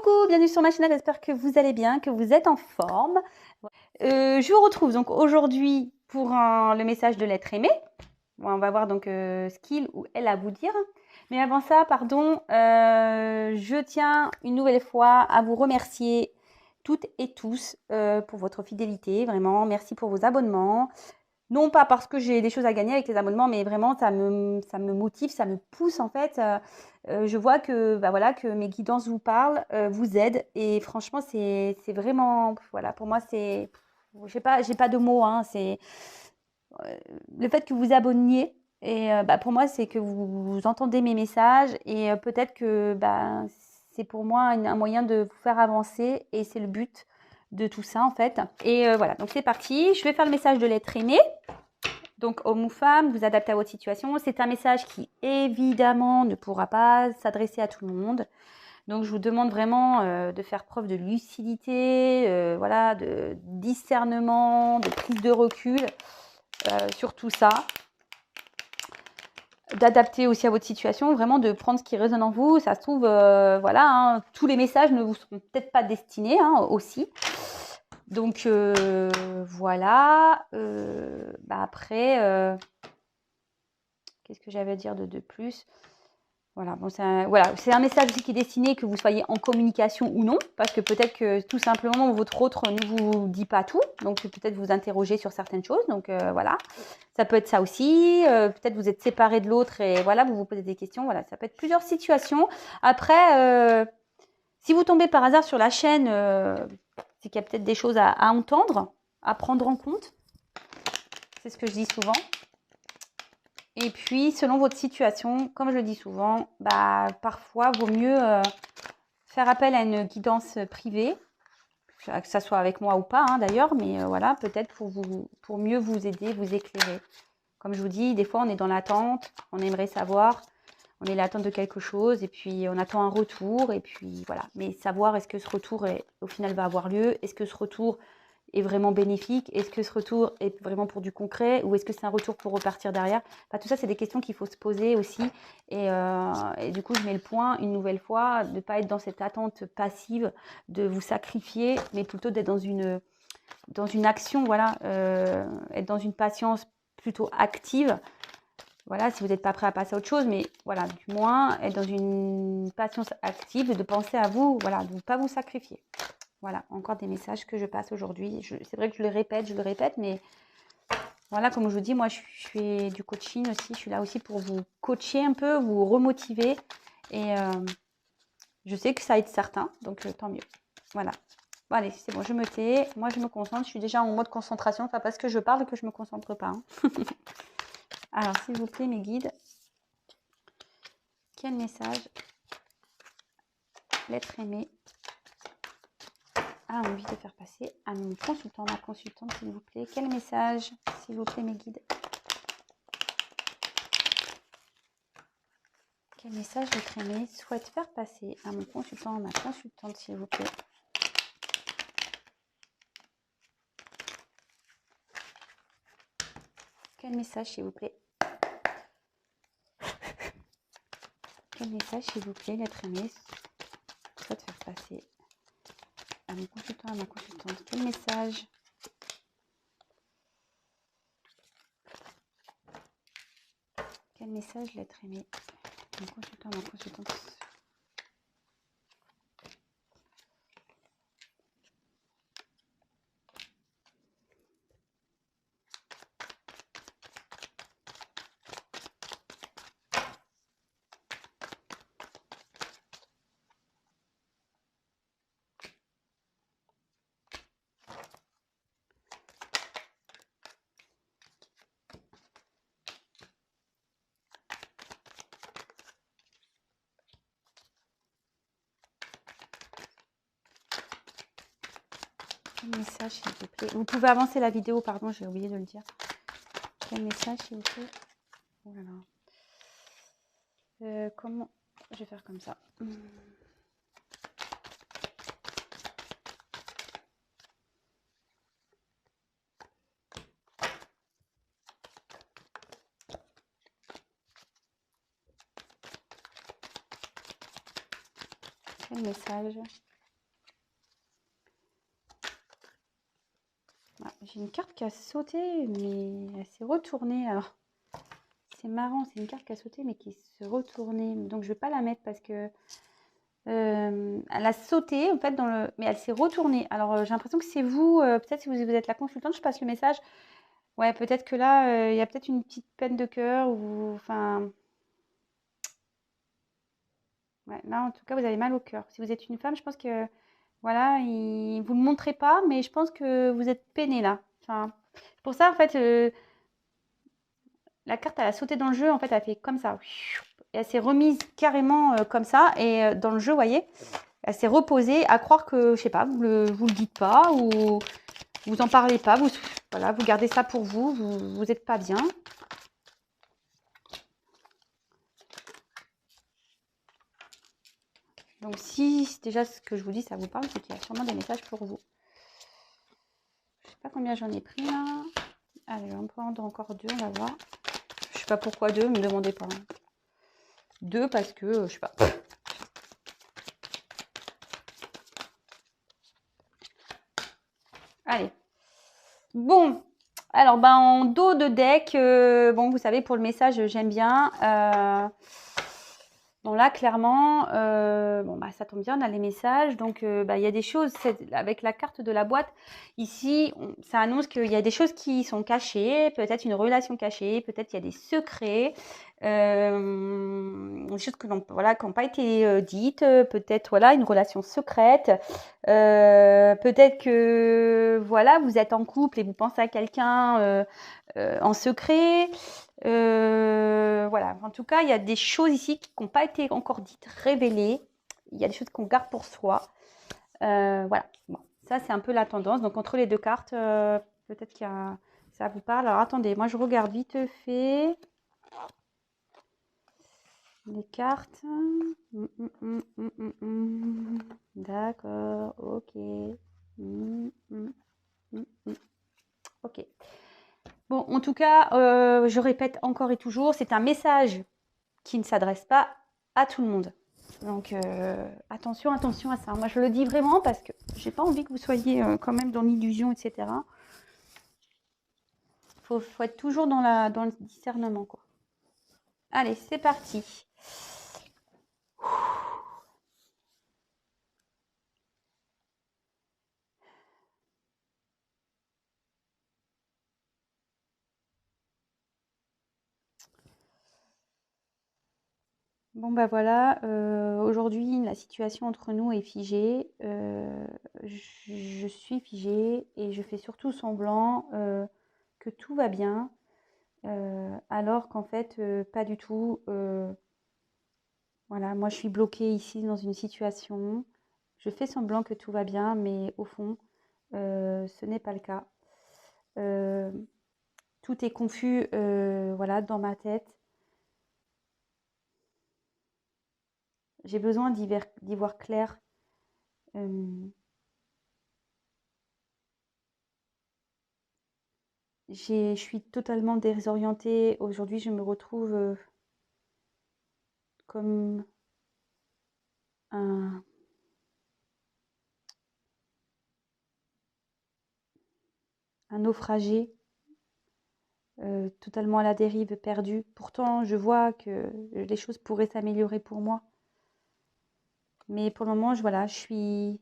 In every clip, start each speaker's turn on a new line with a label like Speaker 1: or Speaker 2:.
Speaker 1: Coucou, bienvenue sur ma chaîne, j'espère que vous allez bien, que vous êtes en forme. Je vous retrouve donc aujourd'hui pour le message de l'être aimé. Bon, on va voir donc ce qu'il ou elle a à vous dire. Mais avant ça, pardon, je tiens une nouvelle fois à vous remercier toutes et tous pour votre fidélité. Vraiment, merci pour vos abonnements. Non pas parce que j'ai des choses à gagner avec les abonnements, mais vraiment ça me motive, ça me pousse en fait. Je vois que, bah, voilà, que mes guidances vous parlent, vous aident et franchement c'est vraiment, voilà, pour moi c'est, j'ai pas de mots, hein, c'est le fait que vous abonniez et bah, pour moi c'est que vous entendez mes messages et peut-être que bah, c'est pour moi un moyen de vous faire avancer et c'est le but de tout ça en fait. Et voilà, donc c'est parti, je vais faire le message de l'être aimé. Donc, homme ou femme, vous adaptez à votre situation. C'est un message qui, évidemment, ne pourra pas s'adresser à tout le monde. Donc, je vous demande vraiment de faire preuve de lucidité, voilà, de discernement, de prise de recul sur tout ça. D'adapter aussi à votre situation, vraiment de prendre ce qui résonne en vous. Ça se trouve, voilà, hein, tous les messages ne vous seront peut-être pas destinés aussi. Donc voilà. Bah après, qu'est-ce que j'avais à dire de plus? Voilà, bon, c'est un message aussi qui est destiné que vous soyez en communication ou non, parce que peut-être que tout simplement votre autre ne vous dit pas tout, donc peut-être vous interroger sur certaines choses. Donc voilà, ça peut être ça aussi. Peut-être vous êtes séparé de l'autre et voilà, vous vous posez des questions. Voilà, ça peut être plusieurs situations. Après, si vous tombez par hasard sur la chaîne, c'est qu'il y a peut-être des choses à entendre, à prendre en compte. C'est ce que je dis souvent. Et puis, selon votre situation, comme je le dis souvent, bah, parfois, vaut mieux faire appel à une guidance privée, que ça soit avec moi ou pas d'ailleurs, mais voilà, peut-être pour mieux vous aider, vous éclairer. Comme je vous dis, des fois, on est dans l'attente, on aimerait savoir, on est dans l'attente de quelque chose, et puis on attend un retour, et puis voilà. Mais savoir, est-ce que ce retour, au final, va avoir lieu? Est-ce que ce retour est vraiment bénéfique? Est-ce que ce retour est vraiment pour du concret ou est-ce que c'est un retour pour repartir derrière? Enfin, tout ça, c'est des questions qu'il faut se poser aussi. Et du coup, je mets le point une nouvelle fois, de ne pas être dans cette attente passive, de vous sacrifier, mais plutôt d'être dans une action, voilà, être dans une patience plutôt active. Voilà, si vous n'êtes pas prêt à passer à autre chose, mais voilà, du moins, être dans une patience active, de penser à vous, voilà, de ne pas vous sacrifier. Voilà, encore des messages que je passe aujourd'hui. C'est vrai que je le répète, mais voilà, comme je vous dis, moi, je fais du coaching aussi. Je suis là aussi pour vous coacher un peu, vous remotiver. Et je sais que ça aide certains, donc tant mieux. Voilà. Bon, allez, c'est bon, je me tais. Moi, je me concentre. Je suis déjà en mode concentration. Enfin, parce que je parle que je ne me concentre pas. Alors, s'il vous plaît, mes guides, quel message l'être aimé a envie de faire passer à mon consultant, ma consultante, s'il vous plaît? Quel message, s'il vous plaît, mes guides? Quel message l'être aimé souhaite faire passer à mon consultant, ma consultante, s'il vous plaît? Quel message, s'il vous plaît? Quel message, s'il vous plaît, l'être aimé souhaite faire passer à mon consultant, à ma consultante? Quel message? Quel message, l'être aimé, mon consultant, ma consultante? Quel message, s'il vous plaît? Vous pouvez avancer la vidéo, pardon, j'ai oublié de le dire. Quel message, s'il vous plaît? Oh là là. Comment je vais faire comme ça? Quel message? Ah, j'ai une carte qui a sauté, mais elle s'est retournée. Alors, c'est marrant, c'est une carte qui a sauté, mais qui s'est retournée. Donc, je ne vais pas la mettre parce que elle a sauté, en fait, mais elle s'est retournée. Alors, j'ai l'impression que c'est vous. Peut-être si vous êtes la consultante, je passe le message. Ouais, peut-être que là, il y a peut-être une petite peine de cœur ou... Enfin... Ouais, là, en tout cas, vous avez mal au cœur. Si vous êtes une femme, je pense que... Voilà, vous ne le montrez pas, mais je pense que vous êtes peiné là. Enfin, c'est pour ça, en fait, la carte, elle a sauté dans le jeu. En fait, elle a fait comme ça. Et elle s'est remise carrément comme ça. Et dans le jeu, vous voyez, elle s'est reposée à croire que, je sais pas, vous le dites pas ou vous en parlez pas. Voilà, vous gardez ça pour vous. Vous n'êtes pas bien. Donc, si déjà ce que je vous dis, ça vous parle, c'est qu'il y a sûrement des messages pour vous. Je sais pas combien j'en ai pris là. Allez, on peut en prendre encore 2, on va voir. Je sais pas pourquoi 2, me demandez pas. 2 parce que, je sais pas. Allez. Bon. Alors, ben, en dos de deck, bon, vous savez, pour le message, j'aime bien. Bon, là, clairement, bon, bah, ça tombe bien, on a les messages. Donc, bah, il y a des choses, avec la carte de la boîte, ici, ça annonce qu'il y a des choses qui sont cachées, peut-être une relation cachée, peut-être qu'il y a des secrets, des choses qui n'ont pas été dites, peut-être, voilà, une relation secrète. Peut-être que, voilà, vous êtes en couple et vous pensez à quelqu'un en secret. Voilà, en tout cas, il y a des choses ici qui n'ont pas été encore dites, révélées. Il y a des choses qu'on garde pour soi. Voilà, bon, ça c'est un peu la tendance. Donc entre les deux cartes, peut-être qu'il y a... ça vous parle. Alors attendez, moi je regarde vite fait les cartes. D'accord, ok. Ok. Bon, en tout cas, je répète encore et toujours, c'est un message qui ne s'adresse pas à tout le monde. Donc, attention à ça. Moi, je le dis vraiment parce que j'ai pas envie que vous soyez quand même dans l'illusion, etc. Faut être toujours dans le discernement, quoi. Allez, c'est parti. Bon, bah voilà, aujourd'hui, la situation entre nous est figée. Je suis figée et je fais surtout semblant que tout va bien, alors qu'en fait, pas du tout. Voilà, moi je suis bloquée ici dans une situation. Je fais semblant que tout va bien, mais au fond, ce n'est pas le cas. Euh, Tout est confus, voilà, dans ma tête. J'ai besoin d'y voir clair. Euh, je suis totalement désorientée. Aujourd'hui, je me retrouve comme un, un naufragé, totalement à la dérive, perdu. Pourtant, je vois que les choses pourraient s'améliorer pour moi. Mais pour le moment, voilà, je suis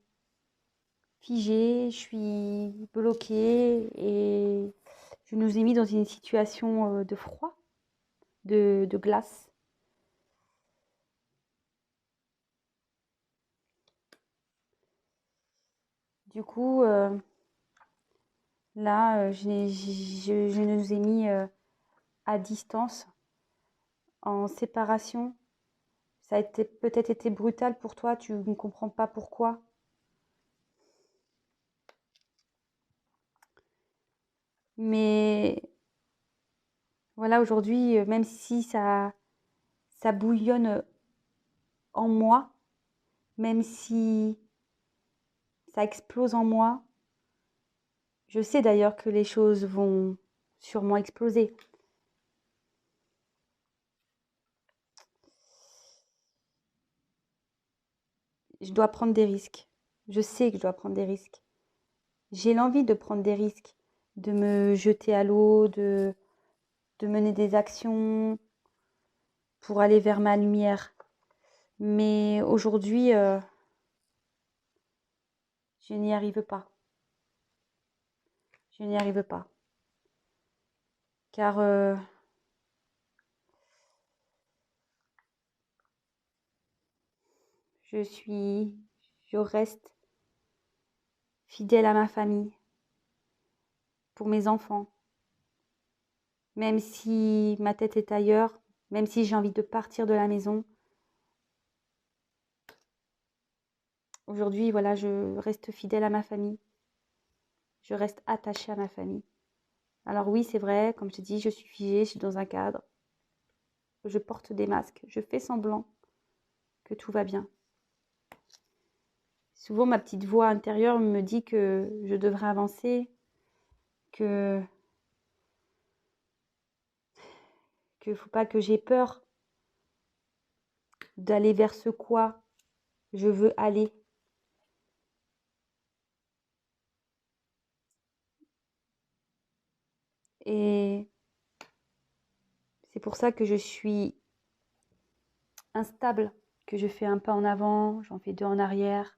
Speaker 1: figée, je suis bloquée et je nous ai mis dans une situation de froid, de glace. Du coup, là, je nous ai mis à distance, en séparation. Ça a peut-être été brutal pour toi, tu ne comprends pas pourquoi. Mais voilà, aujourd'hui, même si ça bouillonne en moi, même si ça explose en moi, je sais d'ailleurs que les choses vont sûrement exploser. je dois prendre des risques. Je sais que je dois prendre des risques. J'ai l'envie de prendre des risques, de me jeter à l'eau, de mener des actions pour aller vers ma lumière. Mais aujourd'hui, je n'y arrive pas. Je n'y arrive pas. Car je reste fidèle à ma famille, pour mes enfants. Même si ma tête est ailleurs, même si j'ai envie de partir de la maison. Aujourd'hui, voilà, je reste fidèle à ma famille. Je reste attachée à ma famille. Alors oui, c'est vrai, comme je te dis, je suis figée, je suis dans un cadre. Je porte des masques, je fais semblant que tout va bien. Souvent, ma petite voix intérieure me dit que je devrais avancer, que qu'il faut pas que j'ai peur d'aller vers ce quoi je veux aller. Et c'est pour ça que je suis instable, que je fais un pas en avant, j'en fais deux en arrière.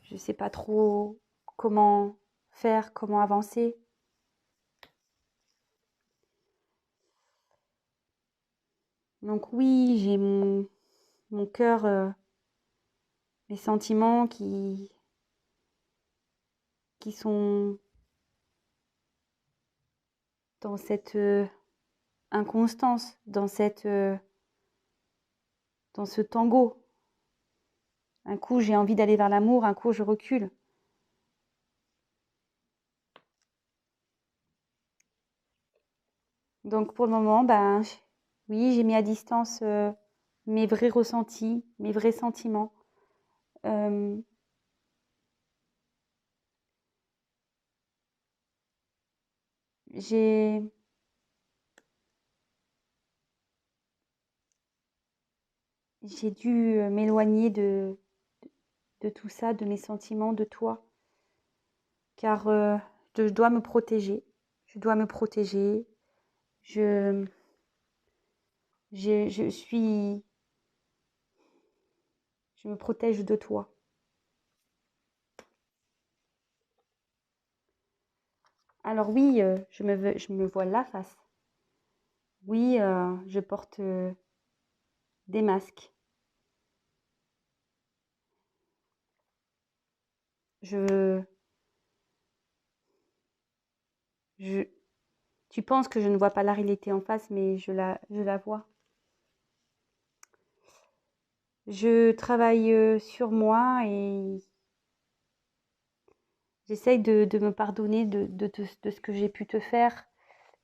Speaker 1: Je ne sais pas trop comment faire, comment avancer. Donc oui, j'ai mon cœur, mes sentiments qui sont dans cette inconstance, dans ce tango. Un coup, j'ai envie d'aller vers l'amour, un coup, je recule. Donc pour le moment, ben oui, j'ai mis à distance mes vrais ressentis, mes vrais sentiments. Euh, j'ai j'ai dû m'éloigner de tout ça, de mes sentiments, de toi, car je dois me protéger. Je dois me protéger. Je, je suis, je me protège de toi. Alors oui, je me vois la face. Oui, je porte des masques. Je, je, tu penses que je ne vois pas la réalité en face, mais je la vois. Je travaille sur moi et j'essaye de me pardonner de ce que j'ai pu te faire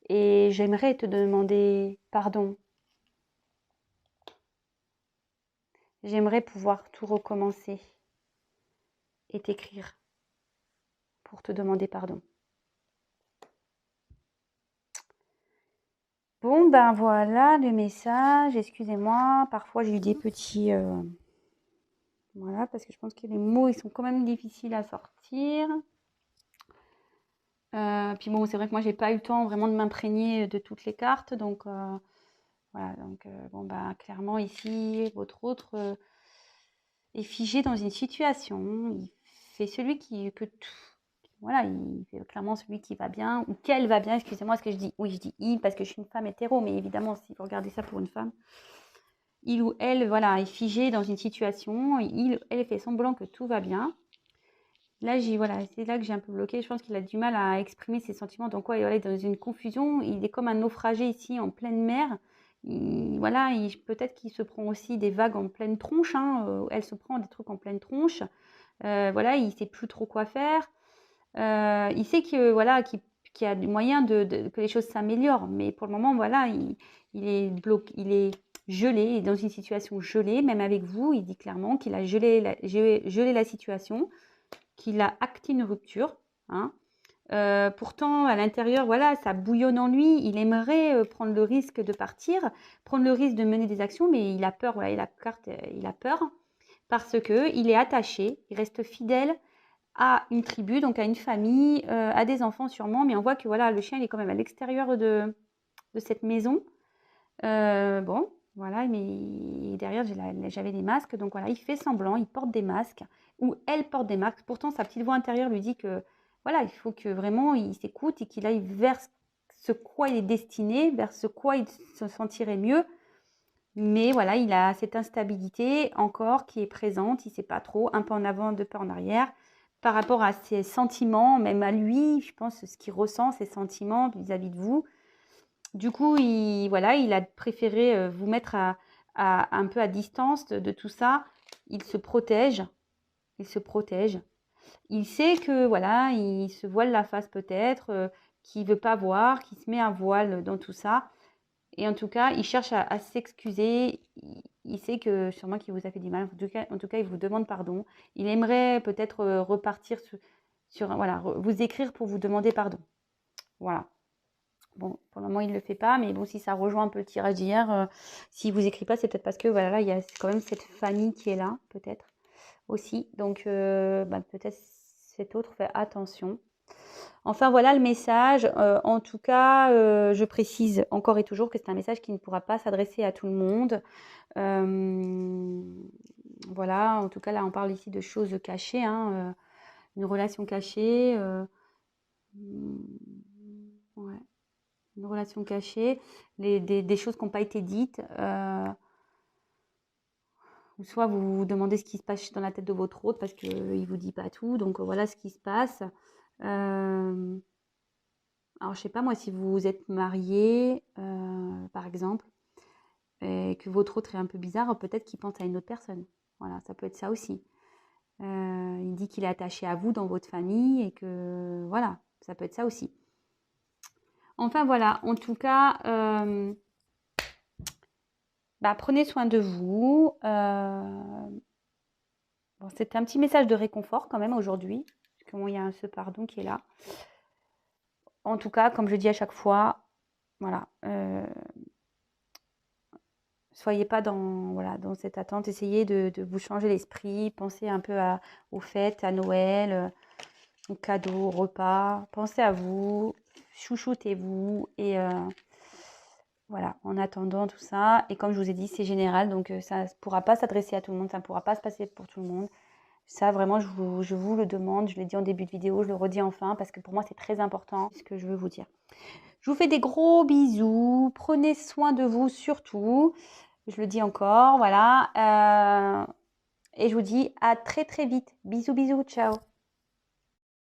Speaker 1: et j'aimerais te demander pardon. J'aimerais pouvoir tout recommencer et t'écrire pour te demander pardon. Bon, ben voilà le message. Excusez-moi, parfois j'ai eu des petits... voilà, parce que je pense que les mots, ils sont quand même difficiles à sortir. Puis bon, c'est vrai que moi, j'ai pas eu le temps vraiment de m'imprégner de toutes les cartes. Donc, voilà. Donc, bon, ben clairement, ici, votre autre est figé dans une situation. Il fait celui que tout... Voilà, il fait clairement celui qui va bien, ou qu'elle va bien. Excusez-moi, ce que je dis... Oui, je dis il parce que je suis une femme hétéro, mais évidemment, si vous regardez ça pour une femme, il ou elle, voilà, est figé dans une situation. Elle fait semblant que tout va bien. Là, voilà, c'est là que j'ai un peu bloqué. Je pense qu'il a du mal à exprimer ses sentiments. Donc, ouais, il est dans une confusion. Il est comme un naufragé ici en pleine mer. Voilà, peut-être qu'il se prend aussi des vagues en pleine tronche. Hein, elle se prend des trucs en pleine tronche. Voilà, il ne sait plus trop quoi faire. Il sait que voilà, qu'il y a du moyen que les choses s'améliorent. Mais pour le moment, voilà, il est bloqué, il est gelé, il est dans une situation gelée. Même avec vous, il dit clairement qu'il a gelé la situation, qu'il a acté une rupture. Hein. Pourtant, à l'intérieur, voilà, ça bouillonne en lui. Il aimerait prendre le risque de partir, prendre le risque de mener des actions, mais il a peur. Voilà, il a peur parce que il est attaché, il reste fidèle à une tribu, donc à une famille, à des enfants sûrement, mais on voit que voilà, le chien il est quand même à l'extérieur de cette maison. Bon, voilà, mais derrière j'avais des masques, donc voilà, il fait semblant, il porte des masques, ou elle porte des masques. Pourtant, sa petite voix intérieure lui dit que voilà, il faut que vraiment il s'écoute et qu'il aille vers ce quoi il est destiné, vers ce quoi il se sentirait mieux. Mais voilà, il a cette instabilité encore qui est présente, il ne sait pas trop, un pas en avant, deux pas en arrière, par rapport à ses sentiments, même à lui, je pense, ce qu'il ressent, ses sentiments vis-à-vis de vous. Du coup, voilà, il a préféré vous mettre un peu à distance de tout ça. Il se protège, il se protège. Il sait que voilà, il se voile la face peut-être, qu'il veut pas voir, qu'il se met un voile dans tout ça. Et en tout cas, il cherche à s'excuser. Il sait que sûrement qu'il vous a fait du mal. En tout cas, il vous demande pardon. Il aimerait peut-être repartir voilà, vous écrire pour vous demander pardon. Voilà. Bon, pour le moment, il ne le fait pas, mais bon, si ça rejoint un peu le tirage d'hier, s'il vous écrit pas, c'est peut-être parce que voilà, là, il y a quand même cette famille qui est là, peut-être aussi. Donc, peut-être cet autre fait attention. Enfin, voilà le message. En tout cas, je précise encore et toujours que c'est un message qui ne pourra pas s'adresser à tout le monde. Voilà, en tout cas, là, on parle ici de choses cachées, hein, une relation cachée. Ouais, une relation cachée, des choses qui n'ont pas été dites. Ou soit vous vous demandez ce qui se passe dans la tête de votre hôte parce qu'il ne vous dit pas tout. Donc, voilà ce qui se passe. Alors, je sais pas moi, si vous êtes marié, par exemple, et que votre autre est un peu bizarre, peut-être qu'il pense à une autre personne. Voilà, ça peut être ça aussi. Il dit qu'il est attaché à vous dans votre famille et que voilà, ça peut être ça aussi. Enfin voilà, en tout cas, prenez soin de vous. Bon, c'était un petit message de réconfort quand même aujourd'hui, parce qu'il y a ce pardon qui est là. En tout cas, comme je dis à chaque fois, voilà, soyez pas dans cette attente, essayez de vous changer l'esprit, pensez un peu aux fêtes, à Noël, aux cadeaux, aux repas, pensez à vous, chouchoutez-vous et voilà, en attendant tout ça. Et comme je vous ai dit, c'est général, donc ça ne pourra pas s'adresser à tout le monde, ça ne pourra pas se passer pour tout le monde. Ça, vraiment, je vous le demande, je l'ai dit en début de vidéo, je le redis enfin, parce que pour moi, c'est très important ce que je veux vous dire. Je vous fais des gros bisous, prenez soin de vous surtout, je le dis encore, voilà. Et je vous dis à très très vite. Bisous, bisous, ciao.